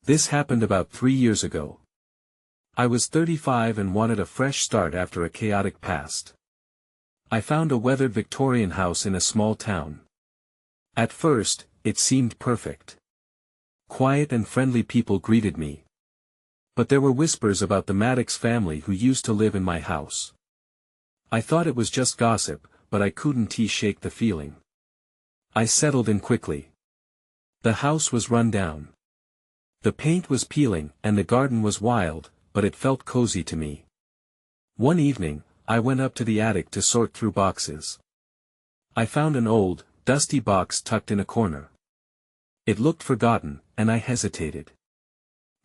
This happened about 3 years ago. I was 35 and wanted a fresh start after a chaotic past. I found a weathered Victorian house in a small town. At first, it seemed perfect. Quiet and friendly people greeted me. But there were whispers about the Maddox family who used to live in my house. I thought it was just gossip, but I couldn't shake the feeling. I settled in quickly. The house was run down. The paint was peeling and the garden was wild, but it felt cozy to me. One evening, I went up to the attic to sort through boxes. I found an old, dusty box tucked in a corner. It looked forgotten, and I hesitated.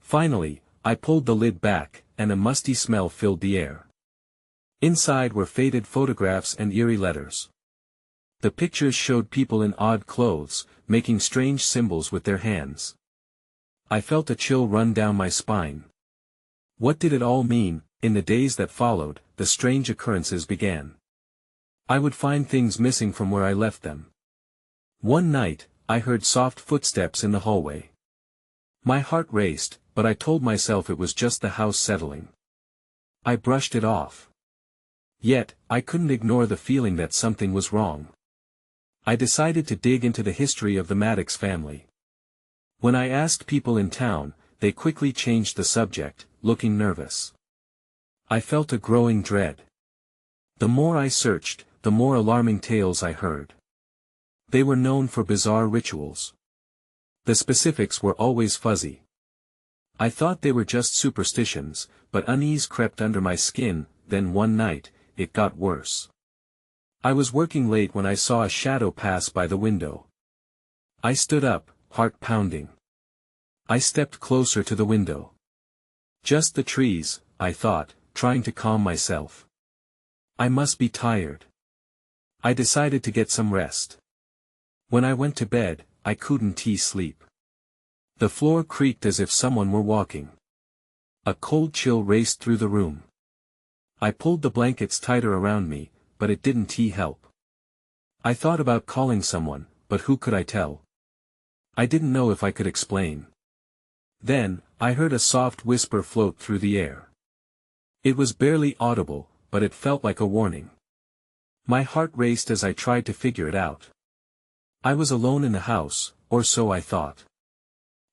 Finally, I pulled the lid back, and a musty smell filled the air. Inside were faded photographs and eerie letters. The pictures showed people in odd clothes, making strange symbols with their hands. I felt a chill run down my spine. What did it all mean? In the days that followed, the strange occurrences began. I would find things missing from where I left them. One night, I heard soft footsteps in the hallway. My heart raced, but I told myself it was just the house settling. I brushed it off. Yet, I couldn't ignore the feeling that something was wrong. I decided to dig into the history of the Maddox family. When I asked people in town, they quickly changed the subject, looking nervous. I felt a growing dread. The more I searched, the more alarming tales I heard. They were known for bizarre rituals. The specifics were always fuzzy. I thought they were just superstitions, but unease crept under my skin. Then one night, it got worse. I was working late when I saw a shadow pass by the window. I stood up, heart pounding. I stepped closer to the window. Just the trees, I thought, trying to calm myself. I must be tired. I decided to get some rest. When I went to bed, I couldn't sleep. The floor creaked as if someone were walking. A cold chill raced through the room. I pulled the blankets tighter around me, but it didn't help. I thought about calling someone, but who could I tell? I didn't know if I could explain. Then, I heard a soft whisper float through the air. It was barely audible, but it felt like a warning. My heart raced as I tried to figure it out. I was alone in the house, or so I thought.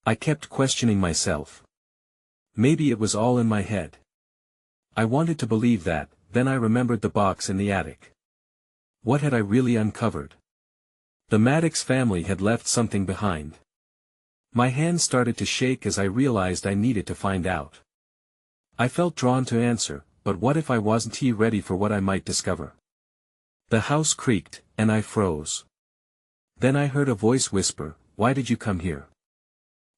I kept questioning myself. Maybe it was all in my head. I wanted to believe that, then I remembered the box in the attic. What had I really uncovered? The Maddox family had left something behind. My hands started to shake as I realized I needed to find out. I felt drawn to answer, but what if I wasn't ready for what I might discover? The house creaked, and I froze. Then I heard a voice whisper, "Why did you come here?"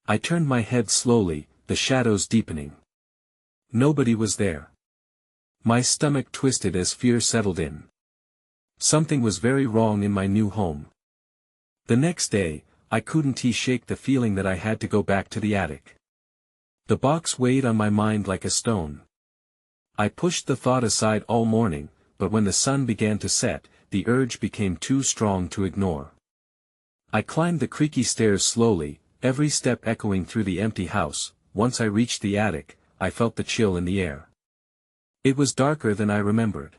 I turned my head slowly, the shadows deepening. Nobody was there. My stomach twisted as fear settled in. Something was very wrong in my new home. The next day, I couldn't shake the feeling that I had to go back to the attic. The box weighed on my mind like a stone. I pushed the thought aside all morning, but when the sun began to set, the urge became too strong to ignore. I climbed the creaky stairs slowly, every step echoing through the empty house. Once I reached the attic, I felt the chill in the air. It was darker than I remembered.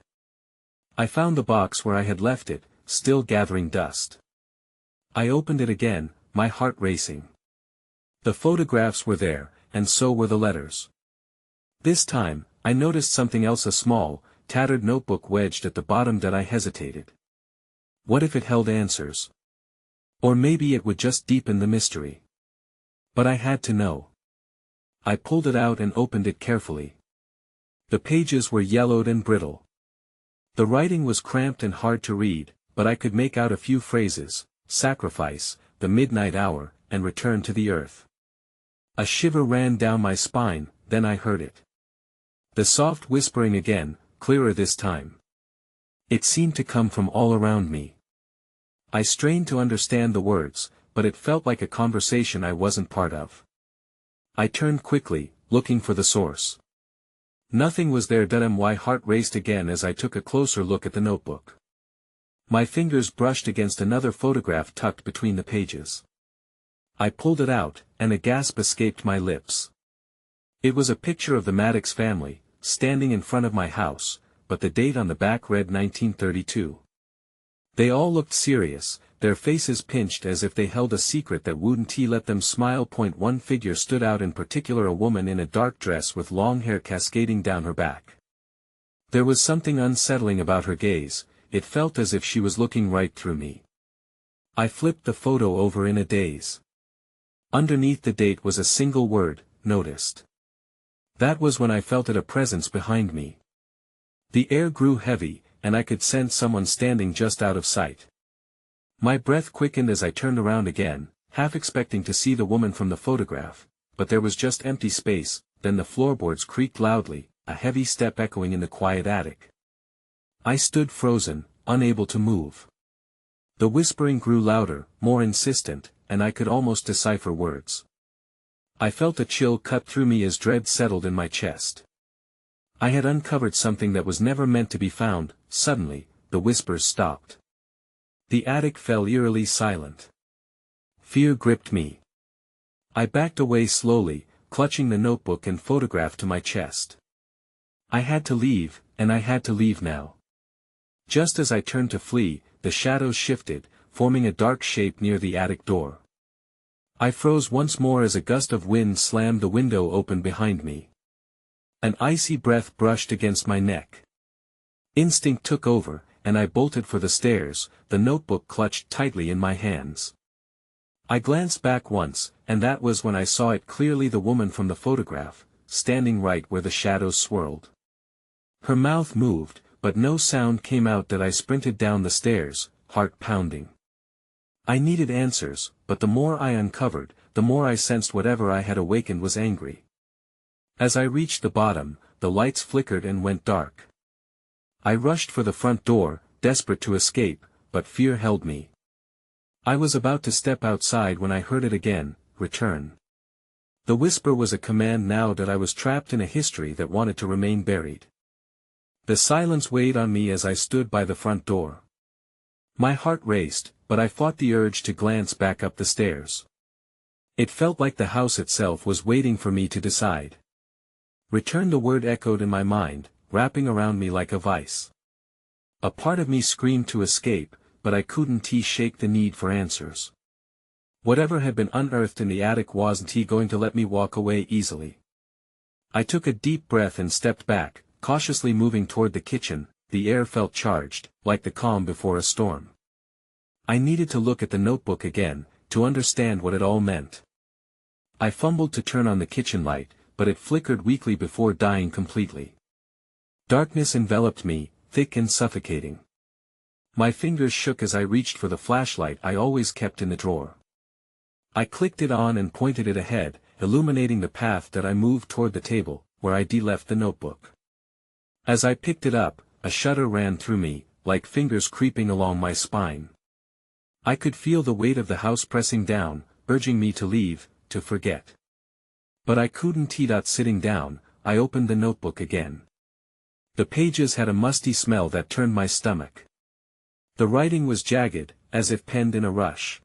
I found the box where I had left it, still gathering dust. I opened it again, my heart racing. The photographs were there, and so were the letters. This time, I noticed something else, a small, tattered notebook wedged at the bottom that I hesitated. What if it held answers? Or maybe it would just deepen the mystery. But I had to know. I pulled it out and opened it carefully. The pages were yellowed and brittle. The writing was cramped and hard to read, but I could make out a few phrases: sacrifice, the midnight hour, and return to the earth. A shiver ran down my spine, then I heard it. The soft whispering again, clearer this time. It seemed to come from all around me. I strained to understand the words, but it felt like a conversation I wasn't part of. I turned quickly, looking for the source. Nothing was there. My heart raced again as I took a closer look at the notebook. My fingers brushed against another photograph tucked between the pages. I pulled it out, and a gasp escaped my lips. It was a picture of the Maddox family, standing in front of my house, but the date on the back read 1932. They all looked serious, their faces pinched as if they held a secret that wouldn't let them smile. One figure stood out in particular, a woman in a dark dress with long hair cascading down her back. There was something unsettling about her gaze, it felt as if she was looking right through me. I flipped the photo over in a daze. Underneath the date was a single word, noticed. That was when I felt a presence behind me. The air grew heavy, and I could sense someone standing just out of sight. My breath quickened as I turned around again, half expecting to see the woman from the photograph, but there was just empty space. Then the floorboards creaked loudly, a heavy step echoing in the quiet attic. I stood frozen, unable to move. The whispering grew louder, more insistent, and I could almost decipher words. I felt a chill cut through me as dread settled in my chest. I had uncovered something that was never meant to be found. Suddenly, the whispers stopped. The attic fell eerily silent. Fear gripped me. I backed away slowly, clutching the notebook and photograph to my chest. I had to leave, and I had to leave now. Just as I turned to flee, the shadows shifted, forming a dark shape near the attic door. I froze once more as a gust of wind slammed the window open behind me. An icy breath brushed against my neck. Instinct took over, and I bolted for the stairs, the notebook clutched tightly in my hands. I glanced back once, and that was when I saw it clearly, the woman from the photograph, standing right where the shadows swirled. Her mouth moved, but no sound came out. That I sprinted down the stairs, heart pounding. I needed answers, but the more I uncovered, the more I sensed whatever I had awakened was angry. As I reached the bottom, the lights flickered and went dark. I rushed for the front door, desperate to escape, but fear held me. I was about to step outside when I heard it again, return. The whisper was a command now that I was trapped in a history that wanted to remain buried. The silence weighed on me as I stood by the front door. My heart raced, but I fought the urge to glance back up the stairs. It felt like the house itself was waiting for me to decide. Return, the word echoed in my mind, wrapping around me like a vice. A part of me screamed to escape, but I couldn't shake the need for answers. Whatever had been unearthed in the attic wasn't going to let me walk away easily. I took a deep breath and stepped back, cautiously moving toward the kitchen. The air felt charged, like the calm before a storm. I needed to look at the notebook again, to understand what it all meant. I fumbled to turn on the kitchen light, but it flickered weakly before dying completely. Darkness enveloped me, thick and suffocating. My fingers shook as I reached for the flashlight I always kept in the drawer. I clicked it on and pointed it ahead, illuminating the path that I moved toward the table, where I'd left the notebook. As I picked it up, a shudder ran through me, like fingers creeping along my spine. I could feel the weight of the house pressing down, urging me to leave, to forget. But I couldn't. Sitting down, I opened the notebook again. The pages had a musty smell that turned my stomach. The writing was jagged, as if penned in a rush.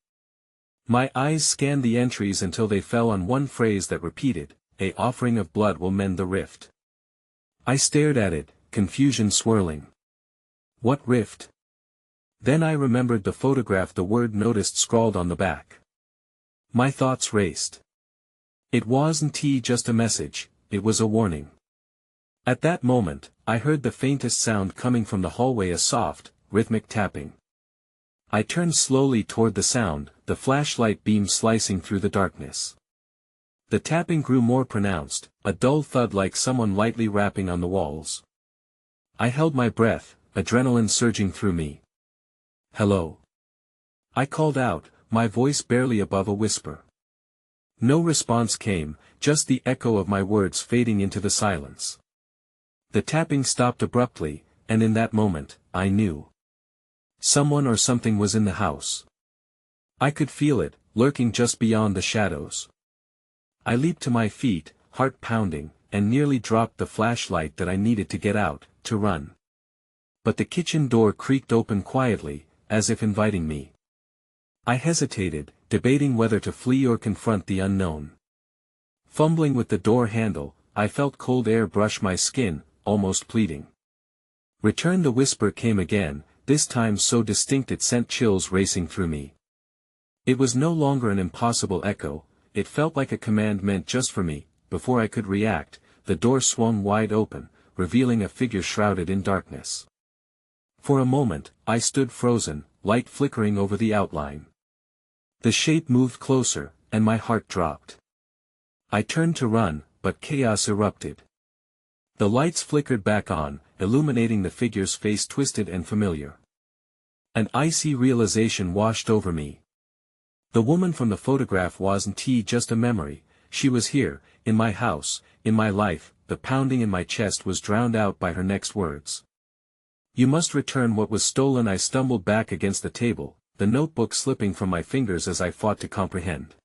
My eyes scanned the entries until they fell on one phrase that repeated, "A offering of blood will mend the rift." I stared at it, confusion swirling. What rift? Then I remembered the photograph, the word "noticed" scrawled on the back. My thoughts raced. It wasn't just a message, it was a warning. At that moment, I heard the faintest sound coming from the hallway, a soft, rhythmic tapping. I turned slowly toward the sound, the flashlight beam slicing through the darkness. The tapping grew more pronounced, a dull thud like someone lightly rapping on the walls. I held my breath, adrenaline surging through me. "Hello?" I called out, my voice barely above a whisper. No response came, just the echo of my words fading into the silence. The tapping stopped abruptly, and in that moment, I knew. Someone or something was in the house. I could feel it, lurking just beyond the shadows. I leaped to my feet, heart pounding, and nearly dropped the flashlight that I needed to get out, to run. But the kitchen door creaked open quietly, as if inviting me. I hesitated, debating whether to flee or confront the unknown. Fumbling with the door handle, I felt cold air brush my skin, almost pleading. "Return." The whisper came again, this time so distinct it sent chills racing through me. It was no longer an impossible echo, it felt like a command meant just for me. Before I could react, the door swung wide open, revealing a figure shrouded in darkness. For a moment, I stood frozen, light flickering over the outline. The shape moved closer, and my heart dropped. I turned to run, but chaos erupted. The lights flickered back on, illuminating the figure's face twisted and familiar. An icy realization washed over me. The woman from the photograph wasn't just a memory, she was here, in my house, in my life. The pounding in my chest was drowned out by her next words. "You must return what was stolen." I stumbled back against the table, the notebook slipping from my fingers as I fought to comprehend.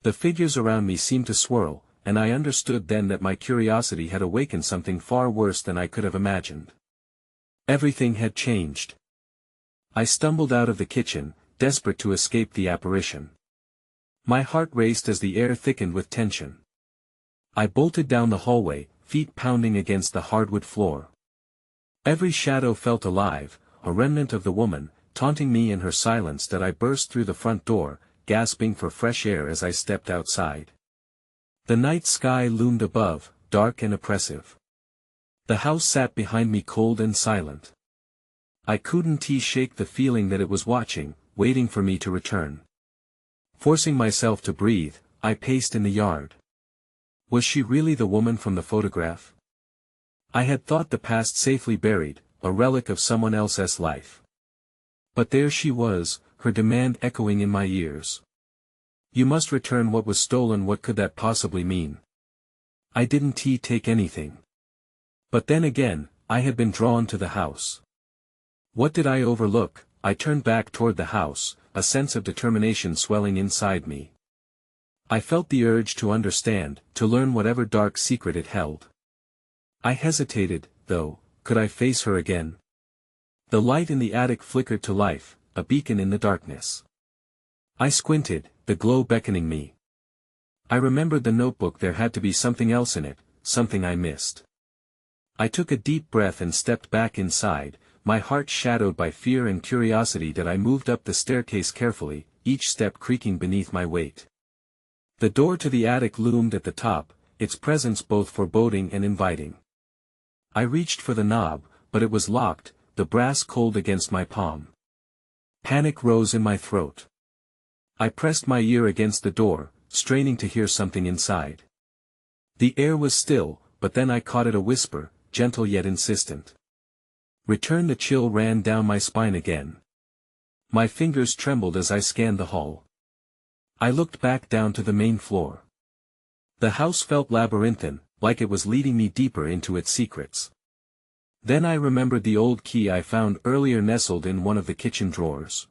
The figures around me seemed to swirl, and I understood then that my curiosity had awakened something far worse than I could have imagined. Everything had changed. I stumbled out of the kitchen, desperate to escape the apparition. My heart raced as the air thickened with tension. I bolted down the hallway, feet pounding against the hardwood floor. Every shadow felt alive, a remnant of the woman, taunting me in her silence. That I burst through the front door, gasping for fresh air as I stepped outside. The night sky loomed above, dark and oppressive. The house sat behind me cold and silent. I couldn't shake the feeling that it was watching, waiting for me to return. Forcing myself to breathe, I paced in the yard. Was she really the woman from the photograph? I had thought the past safely buried, a relic of someone else's life. But there she was, her demand echoing in my ears. "You must return what was stolen." What could that possibly mean? I didn't take anything. But then again, I had been drawn to the house. What did I overlook? I turned back toward the house, a sense of determination swelling inside me. I felt the urge to understand, to learn whatever dark secret it held. I hesitated, though. Could I face her again? The light in the attic flickered to life, a beacon in the darkness. I squinted, the glow beckoning me. I remembered the notebook. There had to be something else in it, something I missed. I took a deep breath and stepped back inside, my heart shadowed by fear and curiosity. That I moved up the staircase carefully, each step creaking beneath my weight. The door to the attic loomed at the top, its presence both foreboding and inviting. I reached for the knob, but it was locked, the brass cold against my palm. Panic rose in my throat. I pressed my ear against the door, straining to hear something inside. The air was still, but then I caught it, a whisper, gentle yet insistent. "Return." The chill ran down my spine again. My fingers trembled as I scanned the hall. I looked back down to the main floor. The house felt labyrinthine, like it was leading me deeper into its secrets. Then I remembered the old key I found earlier nestled in one of the kitchen drawers.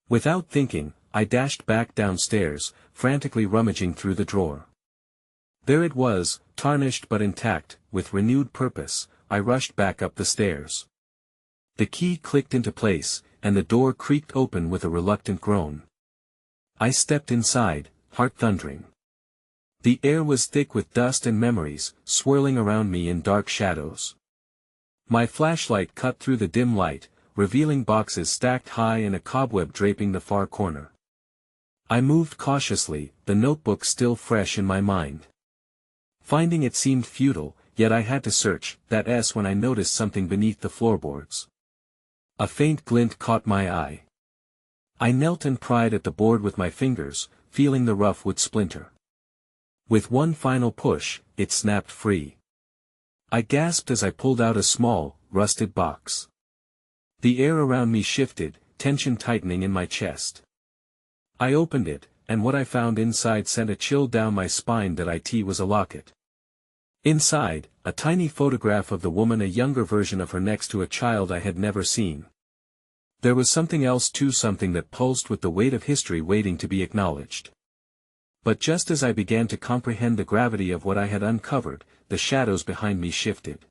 Without thinking, I dashed back downstairs, frantically rummaging through the drawer. There it was, tarnished but intact. With renewed purpose, I rushed back up the stairs. The key clicked into place, and the door creaked open with a reluctant groan. I stepped inside, heart thundering. The air was thick with dust and memories, swirling around me in dark shadows. My flashlight cut through the dim light, revealing boxes stacked high and a cobweb draping the far corner. I moved cautiously, the notebook still fresh in my mind. Finding it seemed futile, yet I had to search. That's when I noticed something beneath the floorboards. A faint glint caught my eye. I knelt and pried at the board with my fingers, feeling the rough wood splinter. With one final push, it snapped free. I gasped as I pulled out a small, rusted box. The air around me shifted, tension tightening in my chest. I opened it, and what I found inside sent a chill down my spine. That it was a locket. Inside, a tiny photograph of the woman, a younger version of her next to a child I had never seen. There was something else too, something that pulsed with the weight of history waiting to be acknowledged. But just as I began to comprehend the gravity of what I had uncovered, the shadows behind me shifted.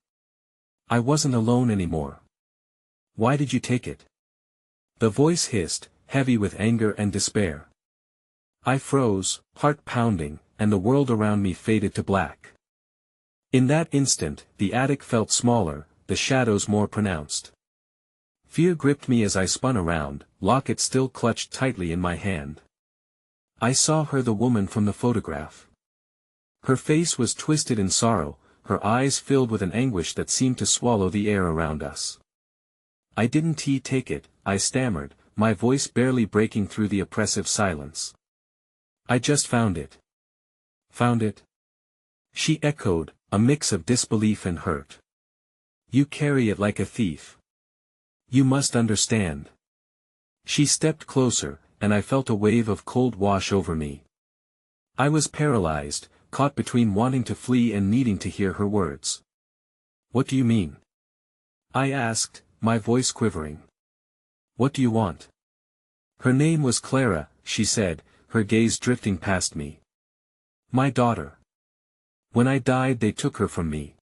I wasn't alone anymore. "Why did you take it?" The voice hissed, heavy with anger and despair. I froze, heart pounding, and the world around me faded to black. In that instant, the attic felt smaller, the shadows more pronounced. Fear gripped me as I spun around, locket still clutched tightly in my hand. I saw her, the woman from the photograph. Her face was twisted in sorrow, her eyes filled with an anguish that seemed to swallow the air around us. "I didn't take it," I stammered, my voice barely breaking through the oppressive silence. "I just found it." "Found it?" she echoed, a mix of disbelief and hurt. "You carry it like a thief. You must understand." She stepped closer, and I felt a wave of cold wash over me. I was paralyzed, caught between wanting to flee and needing to hear her words. "What do you mean?" I asked, my voice quivering. "What do you want?" "Her name was Clara," she said, her gaze drifting past me. "My daughter. When I died they took her from me.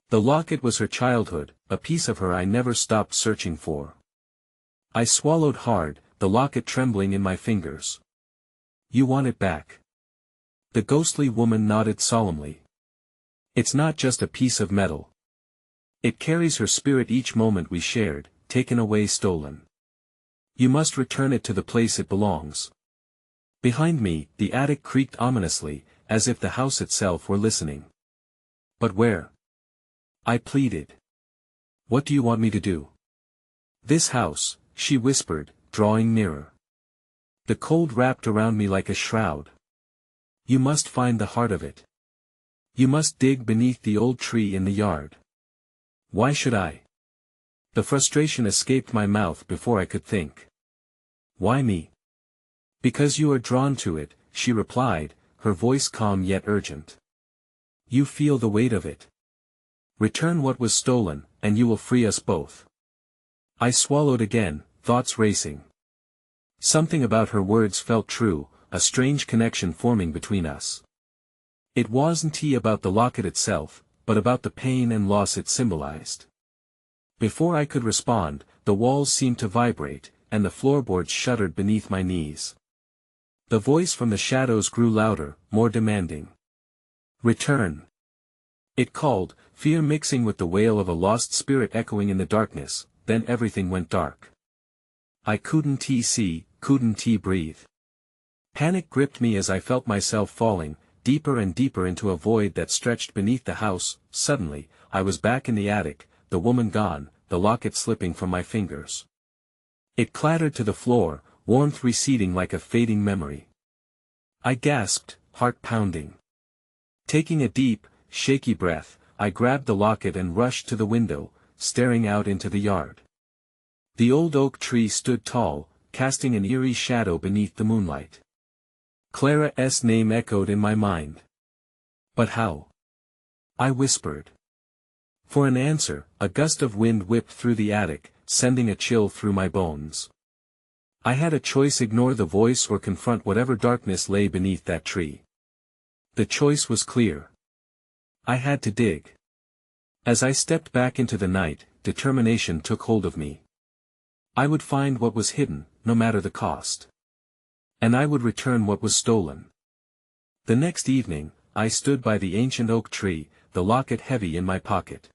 The locket was her childhood, a piece of her I never stopped searching for." I swallowed hard, the locket trembling in my fingers. "You want it back?" The ghostly woman nodded solemnly. "It's not just a piece of metal. It carries her spirit, each moment we shared, taken away, stolen. You must return it to the place it belongs." Behind me, the attic creaked ominously, as if the house itself were listening. "But where?" I pleaded. "What do you want me to do?" "This house," she whispered, drawing nearer. The cold wrapped around me like a shroud. "You must find the heart of it. You must dig beneath the old tree in the yard." "Why should I?" The frustration escaped my mouth before I could think. "Why me?" "Because you are drawn to it," she replied, her voice calm yet urgent. "You feel the weight of it. Return what was stolen, and you will free us both." I swallowed again, thoughts racing. Something about her words felt true, a strange connection forming between us. It wasn't about the locket itself, but about the pain and loss it symbolized. Before I could respond, the walls seemed to vibrate, and the floorboards shuddered beneath my knees. The voice from the shadows grew louder, more demanding. "Return!" It called, fear mixing with the wail of a lost spirit echoing in the darkness. Then everything went dark. I couldn't see, couldn't breathe. Panic gripped me as I felt myself falling, deeper and deeper into a void that stretched beneath the house. Suddenly, I was back in the attic, the woman gone, the locket slipping from my fingers. It clattered to the floor, warmth receding like a fading memory. I gasped, heart pounding. Taking a deep, shaky breath, I grabbed the locket and rushed to the window, staring out into the yard. The old oak tree stood tall, casting an eerie shadow beneath the moonlight. Clara's name echoed in my mind. "But how?" I whispered. For an answer, a gust of wind whipped through the attic, sending a chill through my bones. I had a choice: ignore the voice or confront whatever darkness lay beneath that tree. The choice was clear. I had to dig. As I stepped back into the night, determination took hold of me. I would find what was hidden, no matter the cost. And I would return what was stolen. The next evening, I stood by the ancient oak tree, the locket heavy in my pocket.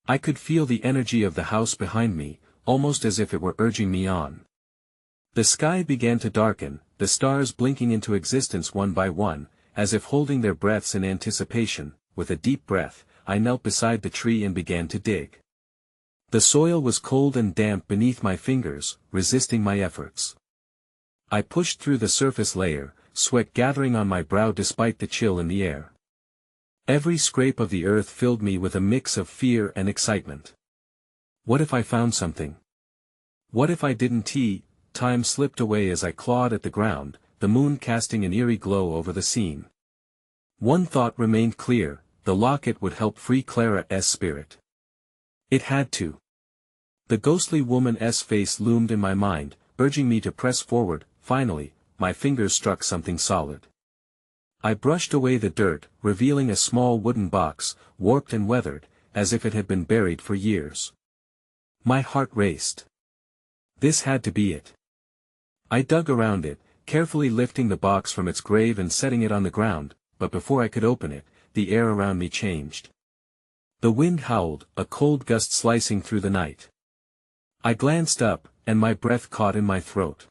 I could feel the energy of the house behind me, almost as if it were urging me on. The sky began to darken, the stars blinking into existence one by one, as if holding their breaths in anticipation. With a deep breath, I knelt beside the tree and began to dig. The soil was cold and damp beneath my fingers, resisting my efforts. I pushed through the surface layer, sweat gathering on my brow despite the chill in the air. Every scrape of the earth filled me with a mix of fear and excitement. What if I found something? What if I didn't? Time slipped away as I clawed at the ground, the moon casting an eerie glow over the scene. One thought remained clear: the locket would help free Clara's spirit. It had to. The ghostly woman's face loomed in my mind, urging me to press forward. Finally, my fingers struck something solid. I brushed away the dirt, revealing a small wooden box, warped and weathered, as if it had been buried for years. My heart raced. This had to be it. I dug around it, carefully lifting the box from its grave and setting it on the ground, but before I could open it, the air around me changed. The wind howled, a cold gust slicing through the night. I glanced up, and my breath caught in my throat.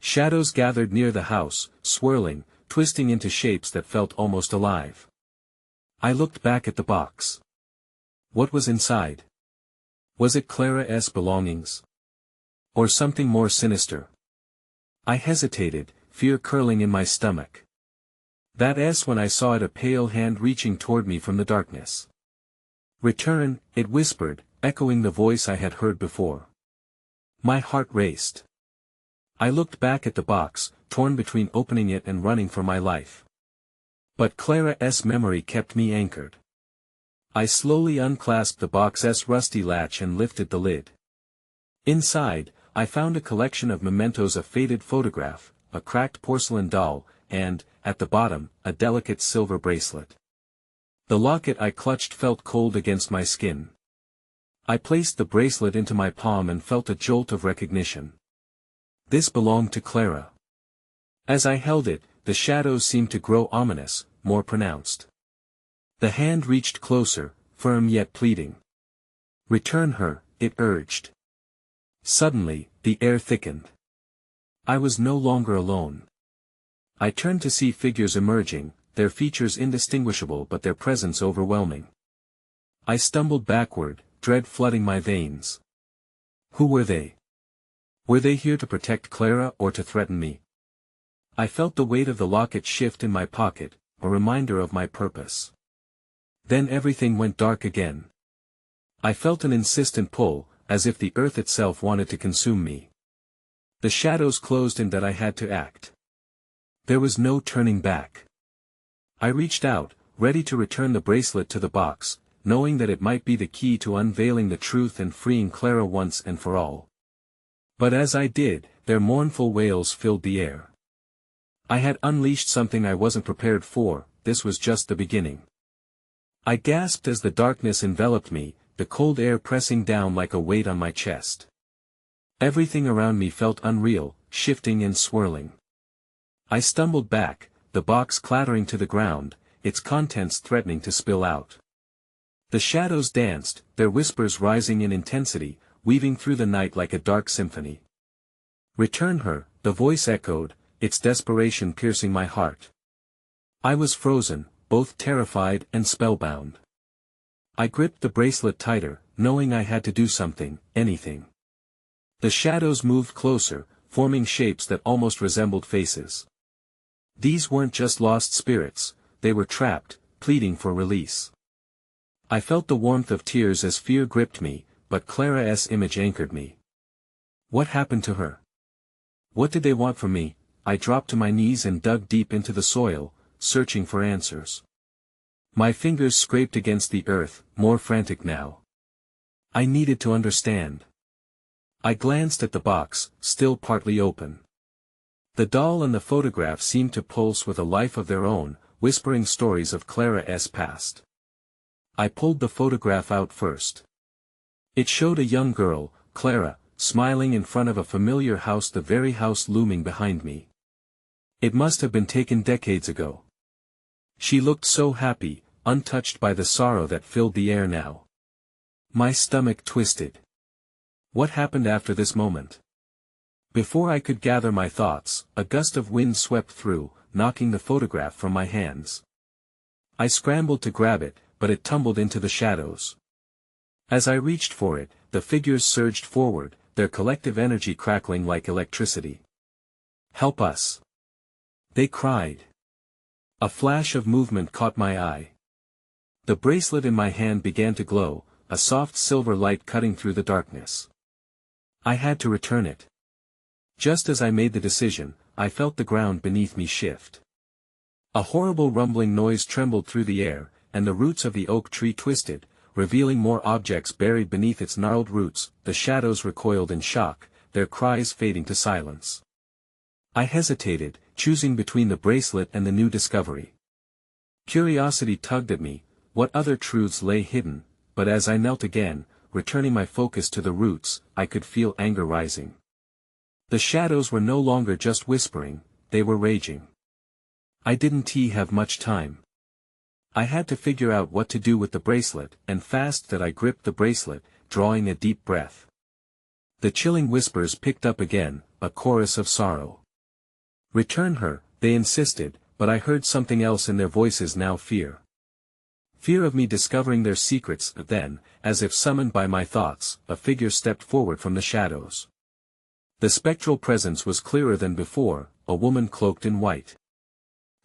Shadows gathered near the house, swirling, twisting into shapes that felt almost alive. I looked back at the box. What was inside? Was it Clara's belongings? Or something more sinister? I hesitated, fear curling in my stomach. That S when I saw it, a pale hand reaching toward me from the darkness. Return, it whispered, echoing the voice I had heard before. My heart raced. I looked back at the box, torn between opening it and running for my life. But Clara's memory kept me anchored. I slowly unclasped the box's rusty latch and lifted the lid. Inside, I found a collection of mementos: a faded photograph, a cracked porcelain doll, and, at the bottom, a delicate silver bracelet. The locket I clutched felt cold against my skin. I placed the bracelet into my palm and felt a jolt of recognition. This belonged to Clara. As I held it, the shadows seemed to grow ominous, more pronounced. The hand reached closer, firm yet pleading. Return her, it urged. Suddenly, the air thickened. I was no longer alone. I turned to see figures emerging, their features indistinguishable but their presence overwhelming. I stumbled backward, dread flooding my veins. Who were they? Were they here to protect Clara or to threaten me? I felt the weight of the locket shift in my pocket, a reminder of my purpose. Then everything went dark again. I felt an insistent pull, as if the earth itself wanted to consume me. The shadows closed in that I had to act. There was no turning back. I reached out, ready to return the bracelet to the box, knowing that it might be the key to unveiling the truth and freeing Clara once and for all. But as I did, their mournful wails filled the air. I had unleashed something I wasn't prepared for. This was just the beginning. I gasped as the darkness enveloped me, the cold air pressing down like a weight on my chest. Everything around me felt unreal, shifting and swirling. I stumbled back, the box clattering to the ground, its contents threatening to spill out. The shadows danced, their whispers rising in intensity, weaving through the night like a dark symphony. Return her, the voice echoed, its desperation piercing my heart. I was frozen, both terrified and spellbound. I gripped the bracelet tighter, knowing I had to do something, anything. The shadows moved closer, forming shapes that almost resembled faces. These weren't just lost spirits, they were trapped, pleading for release. I felt the warmth of tears as fear gripped me, but Clara's image anchored me. What happened to her? What did they want from me? I dropped to my knees and dug deep into the soil, searching for answers. My fingers scraped against the earth, more frantic now. I needed to understand. I glanced at the box, still partly open. The doll and the photograph seemed to pulse with a life of their own, whispering stories of Clara's past. I pulled the photograph out first. It showed a young girl, Clara, smiling in front of a familiar house, the very house looming behind me. It must have been taken decades ago. She looked so happy, untouched by the sorrow that filled the air now. My stomach twisted. What happened after this moment? Before I could gather my thoughts, a gust of wind swept through, knocking the photograph from my hands. I scrambled to grab it, but it tumbled into the shadows. As I reached for it, the figures surged forward, their collective energy crackling like electricity. Help us! They cried. A flash of movement caught my eye. The bracelet in my hand began to glow, a soft silver light cutting through the darkness. I had to return it. Just as I made the decision, I felt the ground beneath me shift. A horrible rumbling noise trembled through the air, and the roots of the oak tree twisted, revealing more objects buried beneath its gnarled roots. The shadows recoiled in shock, their cries fading to silence. I hesitated, choosing between the bracelet and the new discovery. Curiosity tugged at me, what other truths lay hidden, but as I knelt again, returning my focus to the roots, I could feel anger rising. The shadows were no longer just whispering, they were raging. I didn't have much time. I had to figure out what to do with the bracelet, and fast that I gripped the bracelet, drawing a deep breath. The chilling whispers picked up again, a chorus of sorrow. Return her, they insisted, but I heard something else in their voices now: fear. Fear of me discovering their secrets. Then, as if summoned by my thoughts, a figure stepped forward from the shadows. The spectral presence was clearer than before, a woman cloaked in white.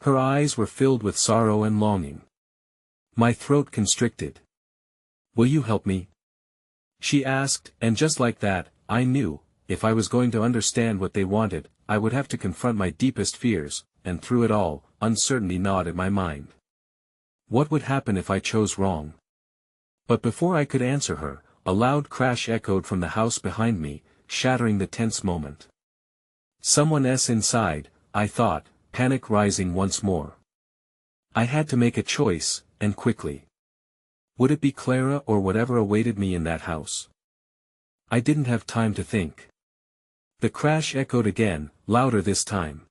Her eyes were filled with sorrow and longing. My throat constricted. "Will you help me?" she asked, and just like that, I knew, if I was going to understand what they wanted, I would have to confront my deepest fears, and through it all, uncertainty gnawed at my mind. What would happen if I chose wrong? But before I could answer her, a loud crash echoed from the house behind me, shattering the tense moment. Someone's inside, I thought, panic rising once more. I had to make a choice, and quickly. Would it be Clara or whatever awaited me in that house? I didn't have time to think. The crash echoed again, louder this time.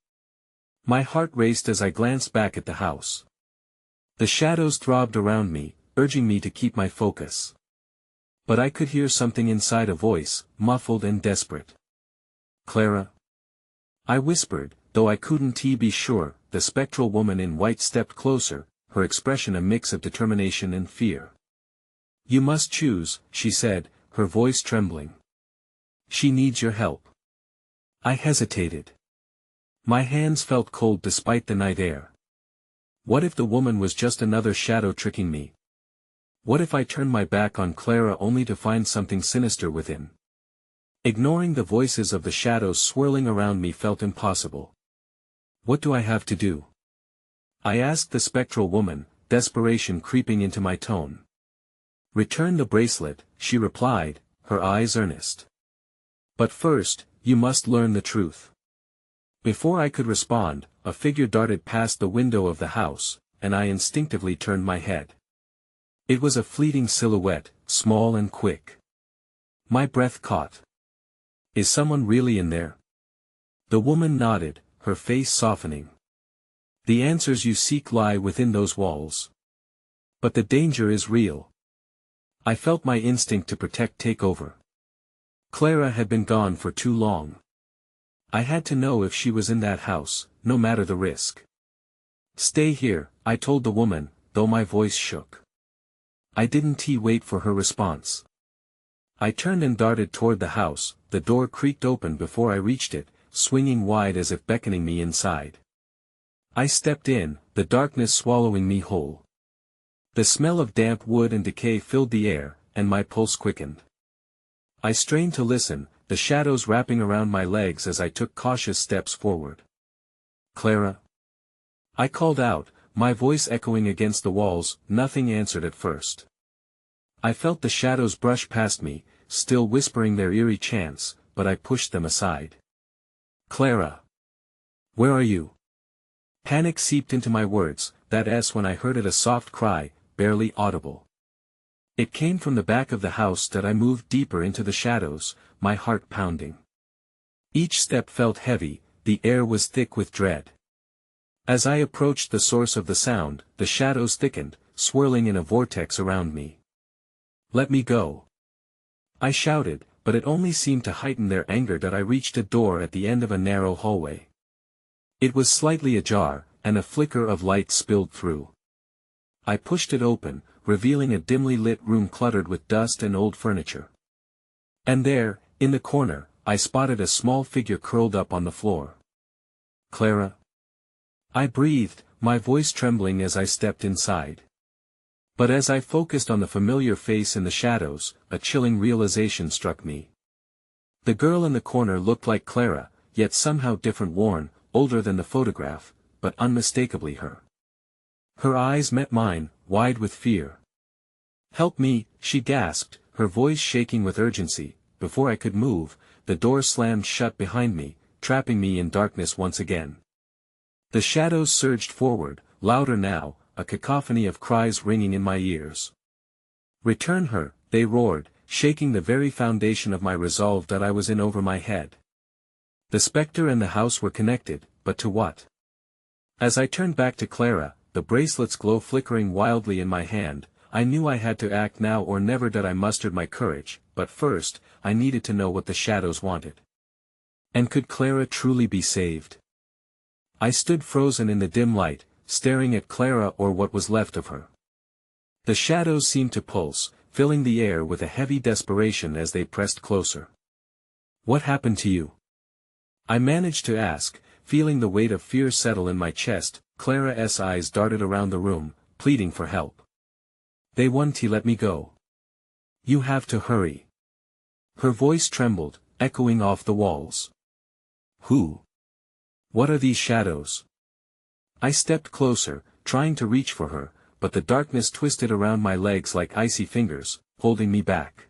My heart raced as I glanced back at the house. The shadows throbbed around me, urging me to keep my focus. But I could hear something inside, a voice, muffled and desperate. "Clara?" I whispered, though I couldn't be sure. The spectral woman in white stepped closer, her expression a mix of determination and fear. "You must choose," she said, her voice trembling. "She needs your help." I hesitated. My hands felt cold despite the night air. What if the woman was just another shadow tricking me? What if I turned my back on Clara only to find something sinister within? Ignoring the voices of the shadows swirling around me felt impossible. "What do I have to do?" I asked the spectral woman, desperation creeping into my tone. "Return the bracelet," she replied, her eyes earnest. "But first, you must learn the truth." Before I could respond, a figure darted past the window of the house, and I instinctively turned my head. It was a fleeting silhouette, small and quick. My breath caught. "Is someone really in there?" The woman nodded, her face softening. "The answers you seek lie within those walls. But the danger is real." I felt my instinct to protect take over. Clara had been gone for too long. I had to know if she was in that house, no matter the risk. "Stay here," I told the woman, though my voice shook. I didn't wait for her response. I turned and darted toward the house. The door creaked open before I reached it, swinging wide as if beckoning me inside. I stepped in, the darkness swallowing me whole. The smell of damp wood and decay filled the air, and my pulse quickened. I strained to listen, the shadows wrapping around my legs as I took cautious steps forward. "Clara?" I called out, my voice echoing against the walls. Nothing answered at first. I felt the shadows brush past me, still whispering their eerie chants, but I pushed them aside. "Clara? Where are you?" Panic seeped into my words, that s when I heard it, a soft cry, barely audible. It came from the back of the house. That I moved deeper into the shadows, my heart pounding. Each step felt heavy, the air was thick with dread. As I approached the source of the sound, the shadows thickened, swirling in a vortex around me. "Let me go!" I shouted, but it only seemed to heighten their anger. That I reached a door at the end of a narrow hallway. It was slightly ajar, and a flicker of light spilled through. I pushed it open, revealing a dimly lit room cluttered with dust and old furniture. And there, in the corner, I spotted a small figure curled up on the floor. "Clara?" I breathed, my voice trembling as I stepped inside. But as I focused on the familiar face in the shadows, a chilling realization struck me. The girl in the corner looked like Clara, yet somehow different, worn, older than the photograph, but unmistakably her. Her eyes met mine, wide with fear. "Help me," she gasped, her voice shaking with urgency. Before I could move, the door slammed shut behind me, trapping me in darkness once again. The shadows surged forward, louder now, a cacophony of cries ringing in my ears. "Return her," they roared, shaking the very foundation of my resolve that I was in over my head. The spectre and the house were connected, but to what? As I turned back to Clara, the bracelet's glow flickering wildly in my hand, I knew I had to act now or never. That I mustered my courage, but first, I needed to know what the shadows wanted. And could Clara truly be saved? I stood frozen in the dim light, staring at Clara or what was left of her. The shadows seemed to pulse, filling the air with a heavy desperation as they pressed closer. "What happened to you?" I managed to ask, feeling the weight of fear settle in my chest. Clara's eyes darted around the room, pleading for help. "They won't let me go. You have to hurry." Her voice trembled, echoing off the walls. "Who? What are these shadows?" I stepped closer, trying to reach for her, but the darkness twisted around my legs like icy fingers, holding me back.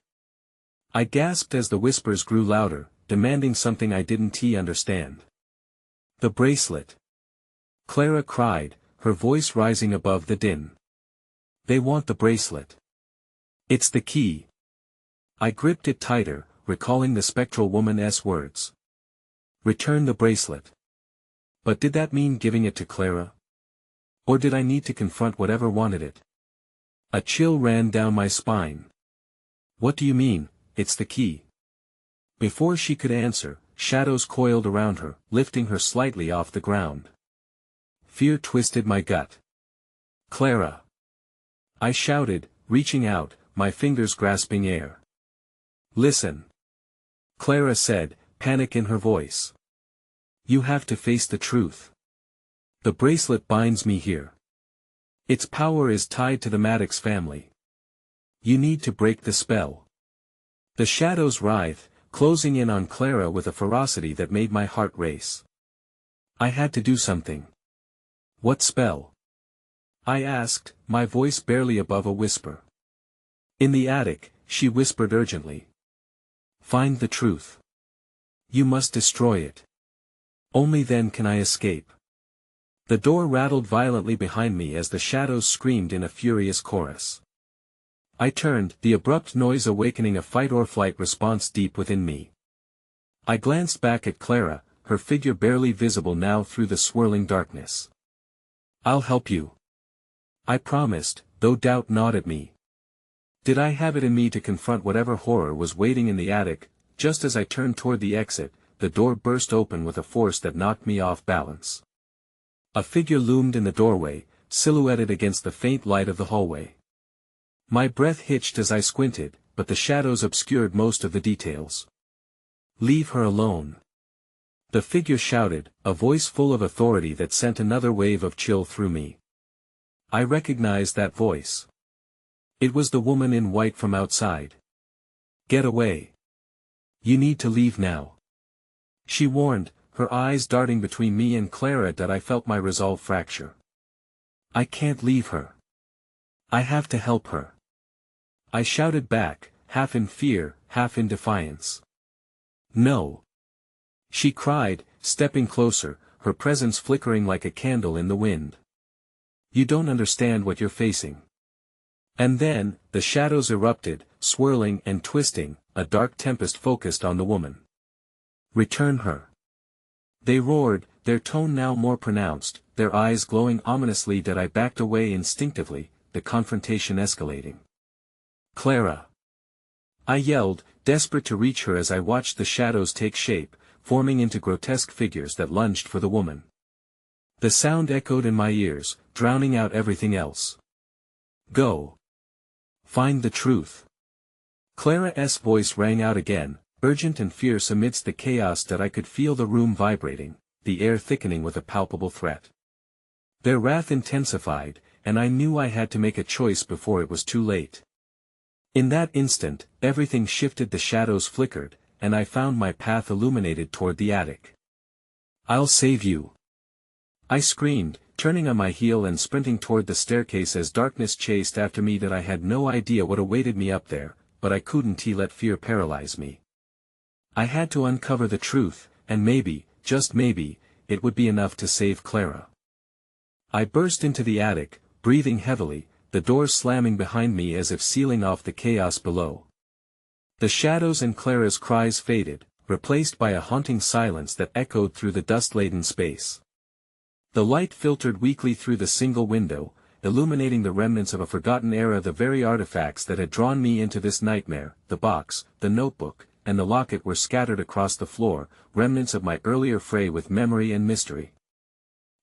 I gasped as the whispers grew louder, demanding something I didn't understand. "The bracelet!" Clara cried, her voice rising above the din. "They want the bracelet. It's the key." I gripped it tighter, recalling the spectral woman's words. "Return the bracelet." But did that mean giving it to Clara? Or did I need to confront whatever wanted it? A chill ran down my spine. "What do you mean, it's the key?" Before she could answer, shadows coiled around her, lifting her slightly off the ground. Fear twisted my gut. "Clara!" I shouted, reaching out, my fingers grasping air. "Listen," Clara said, panic in her voice. "You have to face the truth. The bracelet binds me here. Its power is tied to the Maddox family. You need to break the spell." The shadows writhed, closing in on Clara with a ferocity that made my heart race. I had to do something. "What spell?" I asked, my voice barely above a whisper. "In the attic," she whispered urgently. "Find the truth. You must destroy it. Only then can I escape." The door rattled violently behind me as the shadows screamed in a furious chorus. I turned, the abrupt noise awakening a fight-or-flight response deep within me. I glanced back at Clara, her figure barely visible now through the swirling darkness. "I'll help you," I promised, though doubt gnawed at me. Did I have it in me to confront whatever horror was waiting in the attic? Just as I turned toward the exit, the door burst open with a force that knocked me off balance. A figure loomed in the doorway, silhouetted against the faint light of the hallway. My breath hitched as I squinted, but the shadows obscured most of the details. "Leave her alone," the figure shouted, a voice full of authority that sent another wave of chill through me. I recognized that voice. It was the woman in white from outside. "Get away. You need to leave now," she warned, her eyes darting between me and Clara. That I felt my resolve fracture. "I can't leave her. I have to help her," I shouted back, half in fear, half in defiance. "No," she cried, stepping closer, her presence flickering like a candle in the wind. "You don't understand what you're facing." And then, the shadows erupted, swirling and twisting, a dark tempest focused on the woman. "Return her," they roared, their tone now more pronounced, their eyes glowing ominously. That I backed away instinctively, the confrontation escalating. "Clara!" I yelled, desperate to reach her as I watched the shadows take shape, forming into grotesque figures that lunged for the woman. The sound echoed in my ears, drowning out everything else. "Go. Find the truth." Clara's voice rang out again, urgent and fierce amidst the chaos. That I could feel the room vibrating, the air thickening with a palpable threat. Their wrath intensified, and I knew I had to make a choice before it was too late. In that instant, everything shifted. The shadows flickered, and I found my path illuminated toward the attic. "I'll save you," I screamed, turning on my heel and sprinting toward the staircase as darkness chased after me. That I had no idea what awaited me up there, but I couldn't let fear paralyze me. I had to uncover the truth, and maybe, just maybe, it would be enough to save Clara. I burst into the attic, breathing heavily, the doors slamming behind me as if sealing off the chaos below. The shadows and Clara's cries faded, replaced by a haunting silence that echoed through the dust-laden space. The light filtered weakly through the single window, illuminating the remnants of a forgotten era, the very artifacts that had drawn me into this nightmare. The box, the notebook, and the locket were scattered across the floor, remnants of my earlier fray with memory and mystery.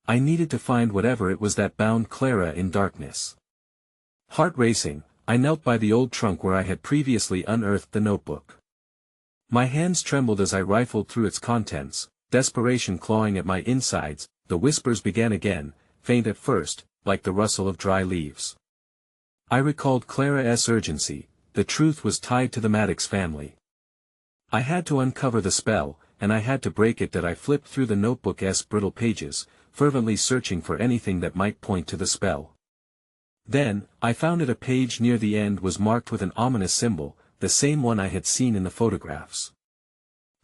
I needed to find whatever it was that bound Clara in darkness. Heart racing, I knelt by the old trunk where I had previously unearthed the notebook. My hands trembled as I rifled through its contents, desperation clawing at my insides. The whispers began again, faint at first, like the rustle of dry leaves. I recalled Clara's urgency. The truth was tied to the Maddox family. I had to uncover the spell, and I had to break it. That I flipped through the notebook's brittle pages, fervently searching for anything that might point to the spell. Then, I found it. A page near the end was marked with an ominous symbol, the same one I had seen in the photographs.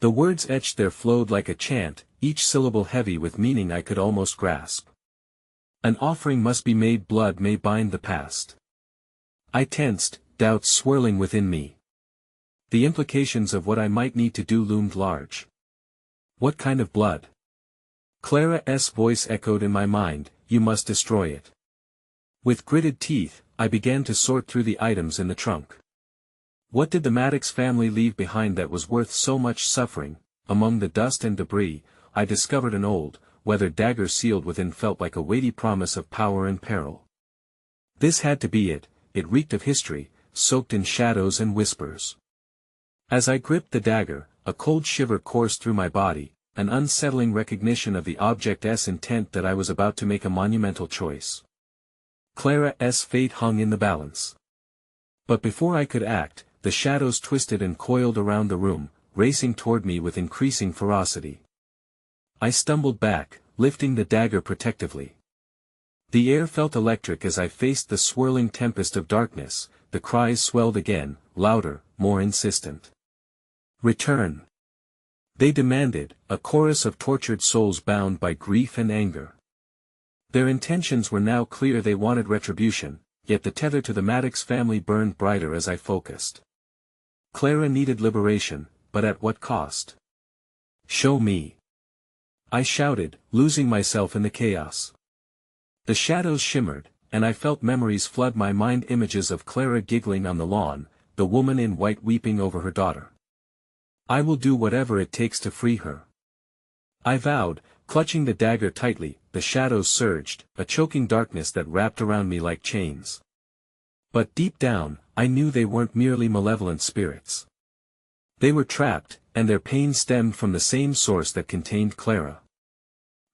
The words etched there flowed like a chant, each syllable heavy with meaning I could almost grasp. An offering must be made, blood may bind the past. I tensed, doubts swirling within me. The implications of what I might need to do loomed large. What kind of blood? Clara's voice echoed in my mind, you must destroy it. With gritted teeth, I began to sort through the items in the trunk. What did the Maddox family leave behind that was worth so much suffering? Among the dust and debris, I discovered an old, weathered dagger sealed within felt like a weighty promise of power and peril. This had to be it. It reeked of history, soaked in shadows and whispers. As I gripped the dagger, a cold shiver coursed through my body, an unsettling recognition of the object's intent, that I was about to make a monumental choice. Clara's fate hung in the balance. But before I could act, the shadows twisted and coiled around the room, racing toward me with increasing ferocity. I stumbled back, lifting the dagger protectively. The air felt electric as I faced the swirling tempest of darkness. The cries swelled again, louder, more insistent. Return! They demanded, a chorus of tortured souls bound by grief and anger. Their intentions were now clear. They wanted retribution, yet the tether to the Maddox family burned brighter as I focused. Clara needed liberation, but at what cost? Show me! I shouted, losing myself in the chaos. The shadows shimmered, and I felt memories flood my mind, images of Clara giggling on the lawn, the woman in white weeping over her daughter. I will do whatever it takes to free her. I vowed, clutching the dagger tightly. The shadows surged, a choking darkness that wrapped around me like chains. But deep down, I knew they weren't merely malevolent spirits. They were trapped, and their pain stemmed from the same source that contained Clara.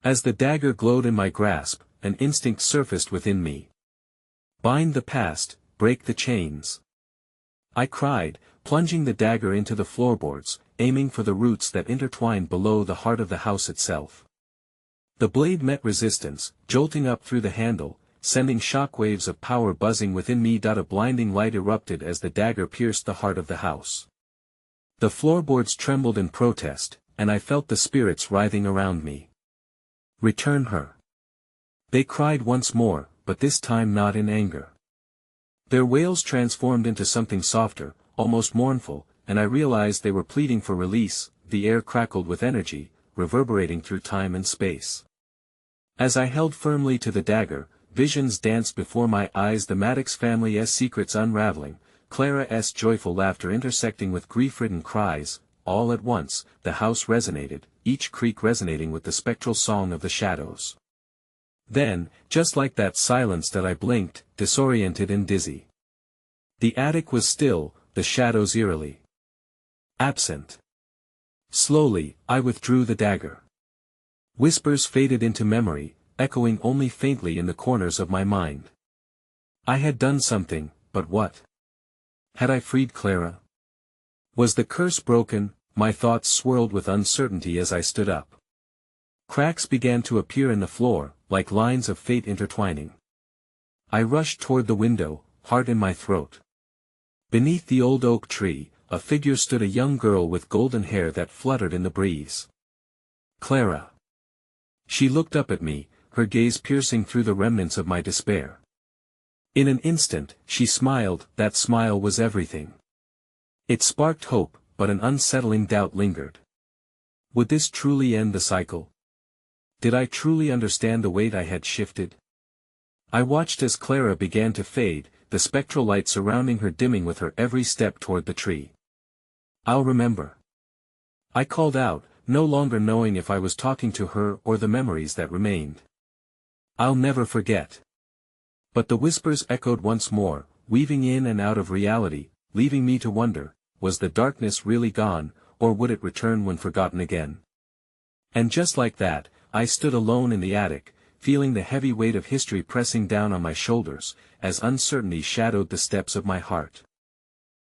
As the dagger glowed in my grasp, an instinct surfaced within me. Bind the past, break the chains. I cried, plunging the dagger into the floorboards, aiming for the roots that intertwined below the heart of the house itself. The blade met resistance, jolting up through the handle, sending shockwaves of power buzzing within me. A blinding light erupted as the dagger pierced the heart of the house. The floorboards trembled in protest, and I felt the spirits writhing around me. Return her! They cried once more, but this time not in anger. Their wails transformed into something softer, almost mournful, and I realized they were pleading for release. The air crackled with energy, reverberating through time and space. As I held firmly to the dagger, visions danced before my eyes, the Maddox family's secrets unraveling, Clara's joyful laughter intersecting with grief-ridden cries. All at once, the house resonated, each creak resonating with the spectral song of the shadows. Then, just like that silence, that I blinked, disoriented and dizzy. The attic was still, the shadows eerily absent. Slowly, I withdrew the dagger. Whispers faded into memory, echoing only faintly in the corners of my mind. I had done something, but what? Had I freed Clara? Was the curse broken? My thoughts swirled with uncertainty as I stood up. Cracks began to appear in the floor, like lines of fate intertwining. I rushed toward the window, heart in my throat. Beneath the old oak tree, a figure stood, a young girl with golden hair that fluttered in the breeze. Clara. She looked up at me, her gaze piercing through the remnants of my despair. In an instant, she smiled. That smile was everything. It sparked hope, but an unsettling doubt lingered. Would this truly end the cycle? Did I truly understand the weight I had shifted? I watched as Clara began to fade, the spectral light surrounding her dimming with her every step toward the tree. "I'll remember." I called out, no longer knowing if I was talking to her or the memories that remained. "I'll never forget." But the whispers echoed once more, weaving in and out of reality, leaving me to wonder, was the darkness really gone, or would it return when forgotten again? And just like that, I stood alone in the attic, feeling the heavy weight of history pressing down on my shoulders, as uncertainty shadowed the steps of my heart.